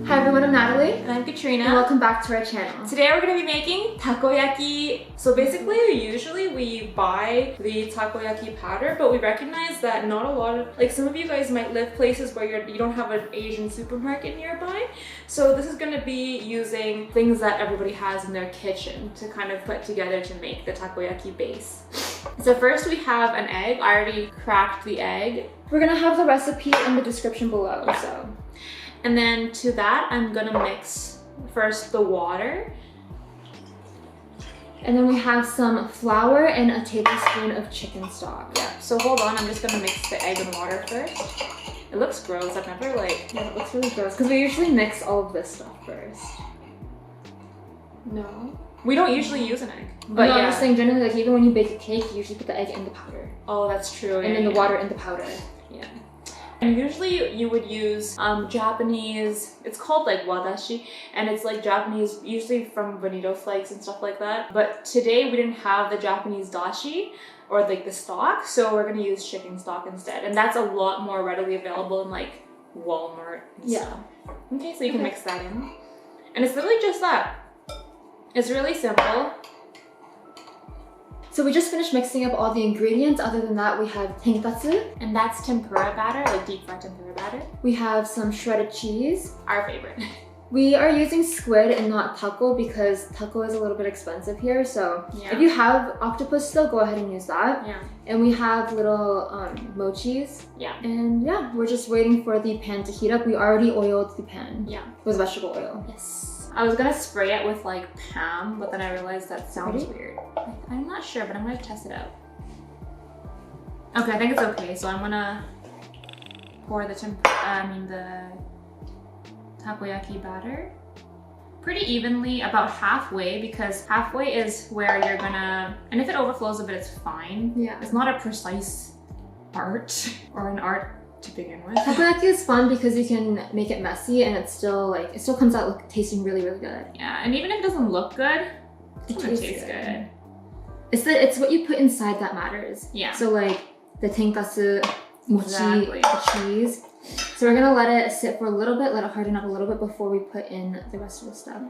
Hi everyone, I'm Natalie. And I'm Katrina. And welcome back to our channel. Today we're going to be making takoyaki. So basically, usually we buy the takoyaki powder, but we recognize that not a lot of, like some of you guys might live places where you don't have an Asian supermarket nearby. So this is going to be using things that everybody has in their kitchen to kind of put together to make the takoyaki base. So first we have an egg. I already cracked the egg. We're gonna have the recipe in the description below. Yeah. So. And then to that, I'm gonna mix first the water. And then we have some flour and a tablespoon of chicken stock. Yeah, so hold on, I'm just gonna mix the egg and water first. It looks gross, I've never Yeah, it looks really gross because we usually mix all of this stuff first. No. We don't usually use an egg. But I'm just saying generally, like even when you bake a cake, you usually put the egg in the powder. Oh, that's true. And then the water in the powder. Yeah. And usually you would use Japanese, it's called like wadashi, and it's like Japanese, usually from bonito flakes and stuff like that. But today we didn't have the Japanese dashi or like the stock, so we're gonna use chicken stock instead. And that's a lot more readily available in like Walmart and stuff. Okay, so you can mix that in. And it's literally just that. It's really simple. So we just finished mixing up all the ingredients. Other than that, we have tenkatsu. And that's tempura batter, like deep fried tempura batter. We have some shredded cheese. Our favorite. We are using squid and not taco because taco is a little bit expensive here. So if you have octopus still, go ahead and use that. Yeah. And we have little mochis. Yeah. And yeah, we're just waiting for the pan to heat up. We already oiled the pan. Yeah. With vegetable oil. Yes. I was gonna spray it with like Pam, but then I realized that sounds weird. I'm not sure, but I'm gonna test it out. Okay, I think it's okay. So I'm gonna pour the takoyaki batter pretty evenly, about halfway, because halfway is where you're gonna, and if it overflows a bit, it's fine. Yeah. It's not a precise art or an art to begin with. Takoyaki is fun because you can make it messy and it's still like, it still comes out tasting really, really good. Yeah, and even if it doesn't look good, it tastes good. It's what you put inside that matters. Yeah. So like the tenkatsu, mochi, Exactly. the cheese. So we're gonna let it sit for a little bit, let it harden up a little bit before we put in the rest of the stuff.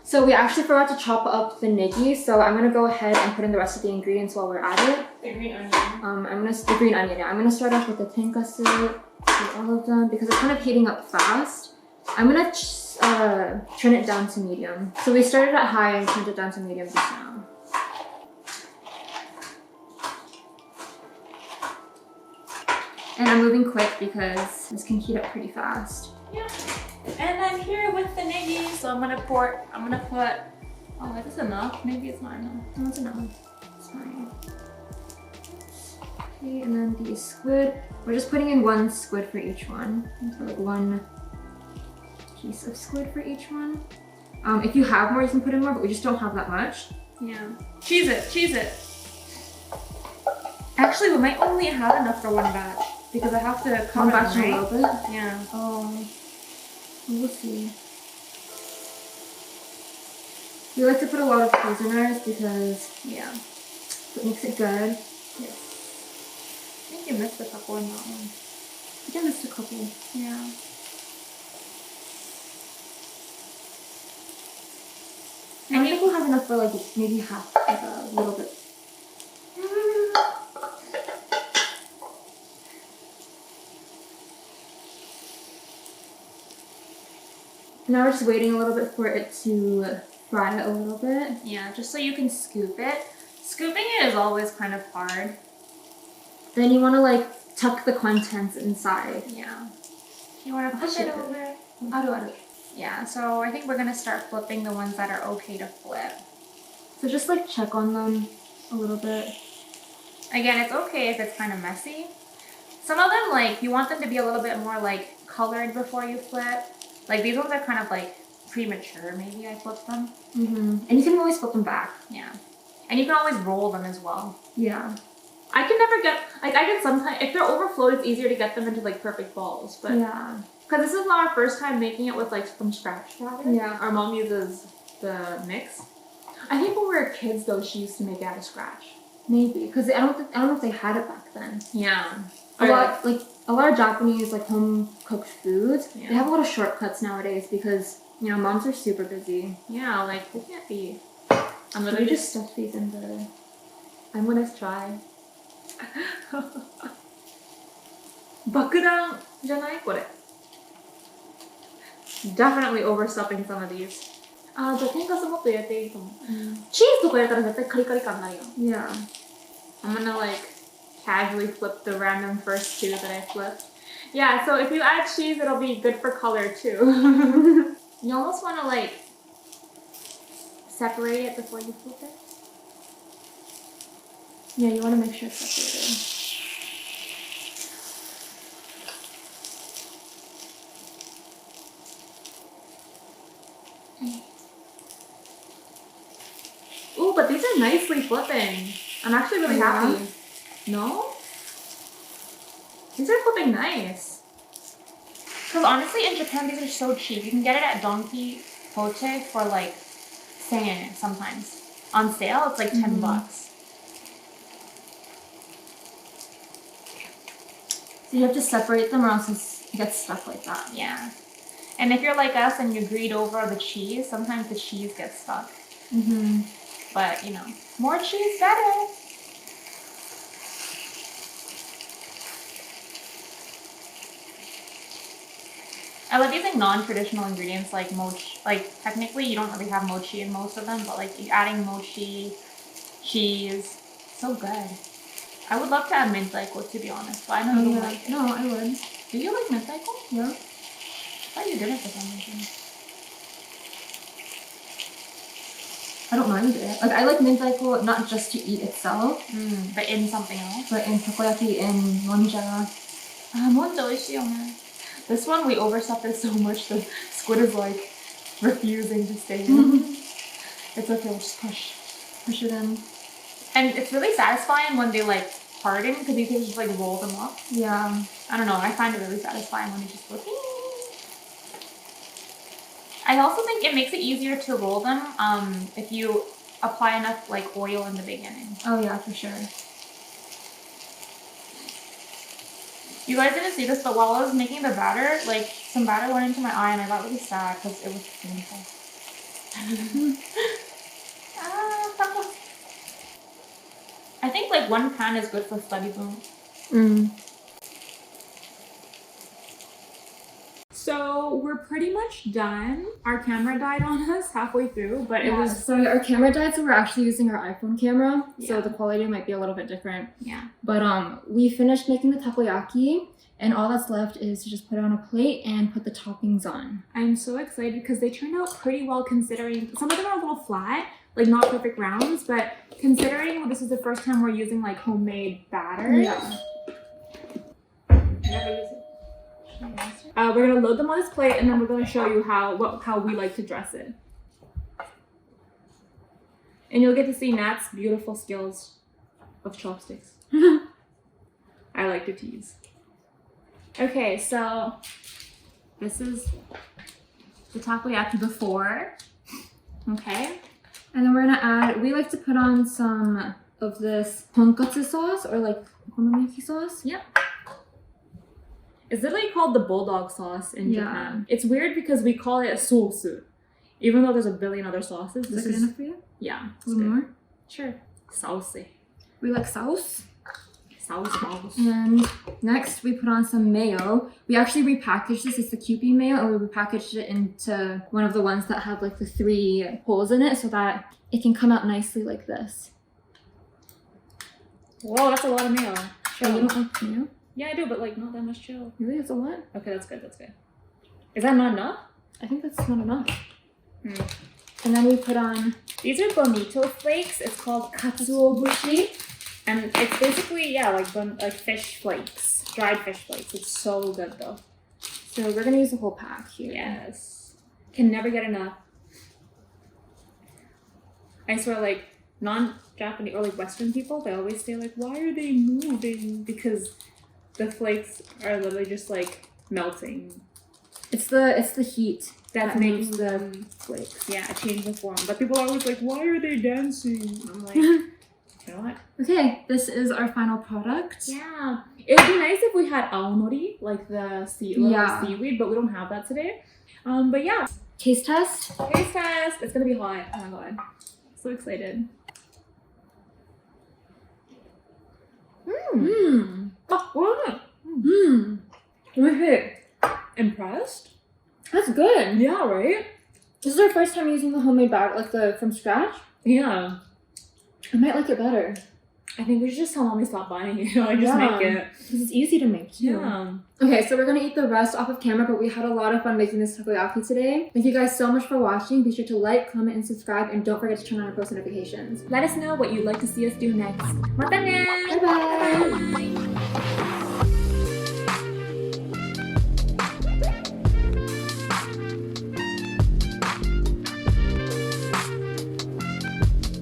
So we actually forgot to chop up the negi, so I'm gonna go ahead and put in the rest of the ingredients while we're at it. The green onion. The green onion. Yeah. I'm gonna start off with the tenkatsu, do all of them because it's kind of heating up fast. I'm gonna turn it down to medium. So we started at high and turned it down to medium just now. And I'm moving quick because this can heat up pretty fast. Yeah. And I'm here with the negi, so I'm gonna put, oh, is this enough? Maybe it's not enough. No, it's enough. It's fine. Okay, and then the squid. We're just putting in one squid for each one. So like one piece of squid for each one. If you have more, you can put in more, but we just don't have that much. Yeah. Cheese it. Actually, we might only have enough for one batch because I have to cover one batch a little bit. Yeah. We'll see. We like to put a lot of seasoners because it makes it good. Yes. I think you missed a couple in that one. I think I missed a couple. Yeah. I think we'll have enough for like maybe half, like a little bit. Now we're just waiting a little bit for it to fry a little bit. Yeah, just so you can scoop it. Scooping it is always kind of hard. Then you want to like tuck the contents inside. Yeah. You want to push it over. Aru. Yeah, so I think we're gonna start flipping the ones that are okay to flip. So just like check on them a little bit. Again, it's okay if it's kind of messy. Some of them, like, you want them to be a little bit more like colored before you flip. Like these ones are kind of like premature, maybe I flipped them. And you can always flip them back. Yeah. And you can always roll them as well. Yeah. I can never get, like I can sometimes, if they're overflowed, it's easier to get them into like perfect balls. But yeah. Because this is not our first time making it with like from scratch batter. Yeah. Our mom uses the mix. I think when we were kids though, she used to make it out of scratch. Maybe, because I don't know if they had it back then. Yeah. a lot of Japanese like home cooked foods. Yeah. They have a lot of shortcuts nowadays because you know moms are super busy. Yeah, like we can't be. I'm So gonna we just stuff these in the. I'm gonna try. 爆弾じゃないこれ Definitely overstuffing some of these. あー、じゃあ天かすもっと入れていいと思う。チーズとか入れたら絶対カリカリ感になるよ。Yeah. I'm gonna like casually flip the random first two that I flipped. Yeah, so if you add cheese, it'll be good for color too. You almost want to like separate it before you flip it. Yeah, you want to make sure it's separated. Ooh, but these are nicely flipping. I'm actually really happy. No? These are flipping nice. Because honestly, in Japan, these are so cheap. You can get it at Donkey Pote for like 1000 yen sometimes. On sale, it's like $10. So you have to separate them or else it gets stuck like that. Yeah. And if you're like us and you grate over the cheese, sometimes the cheese gets stuck. Mm-hmm. But, you know, more cheese, better. I love using non-traditional ingredients like mochi. Like, technically, you don't really have mochi in most of them, but like adding mochi, cheese, so good. I would love to add mentaiko, to be honest, but I know you don't like it. No, I would. Do you like mentaiko? Yeah. I thought you didn't for some reason. I don't mind it. Like I like mentaiko not just to eat itself, But in something else. but in takoyaki and monja. Monja oishii yo ne. This one we overstuffed it so much the squid is like refusing to stay in. It's okay, we'll just push it in. And it's really satisfying when they like harden because you can just like roll them up. Yeah. I don't know, I find it really satisfying when they just go. I also think it makes it easier to roll them if you apply enough like oil in the beginning. Oh yeah, for sure. You guys didn't see this, but while I was making the batter, like some batter went into my eye and I got really sad because it was painful. I think like one pan is good for study boom. So we're pretty much done. Our camera died on us halfway through, but it was... So our camera died, so we're actually using our iPhone camera. Yeah. So the quality might be a little bit different. Yeah. But we finished making the takoyaki, and all that's left is to just put it on a plate and put the toppings on. I'm so excited because they turned out pretty well considering... Some of them are a little flat, like not perfect rounds, but considering this is the first time we're using like homemade batter. Yeah. Never use it. We're gonna load them on this plate and then we're gonna show you how we like to dress it. And you'll get to see Nat's beautiful skills of chopsticks. I like to tease. Okay, so this is the takoyaki before. Okay. And then we're gonna add, we like to put on some of this tonkatsu sauce or like okonomiyaki sauce. Yep. It's literally called the bulldog sauce in Japan. It's weird because we call it a sauce, even though there's a billion other sauces. Is that good enough for you? Yeah. A little more? Sure. Sauce. We like sauce. Sauce. And next we put on some mayo. We actually repackaged this. It's the Kewpie mayo, and we repackaged it into one of the ones that have like the 3 holes in it so that it can come out nicely like this. Whoa, that's a lot of mayo. Oh, you don't like mayo? Yeah, I do, but like not that much chill. Really? That's a lot? Okay, that's good. Is that not enough? I think that's not enough. And then we put on... These are bonito flakes. It's called katsuobushi. And it's basically, yeah, like fish flakes. Dried fish flakes. It's so good though. So we're gonna use the whole pack here. Yes. Can never get enough. I swear, like, non-Japanese or like Western people, they always say like, why are they moving? Because the flakes are literally just like melting. It's the heat that makes makes the flakes. Yeah, change the form. But people are always like, why are they dancing? I'm like, You know what? Okay, this is our final product. Yeah. It would be nice if we had aonori, like the seaweed, but we don't have that today. But yeah. Taste test. Taste test. It's gonna be hot. Oh my god. So excited. Oh, what is it? Okay. Impressed? That's good. Yeah, right? This is our first time using the homemade batter, like the from scratch. Yeah. I might like it better. I think we should just tell mommy stop buying it. Like, just make it. Because it's easy to make too. Yeah. Okay, so we're gonna eat the rest off of camera, but we had a lot of fun making this takoyaki today. Thank you guys so much for watching. Be sure to like, comment, and subscribe, and don't forget to turn on our post notifications. Let us know what you'd like to see us do next. Mata ne! Bye bye!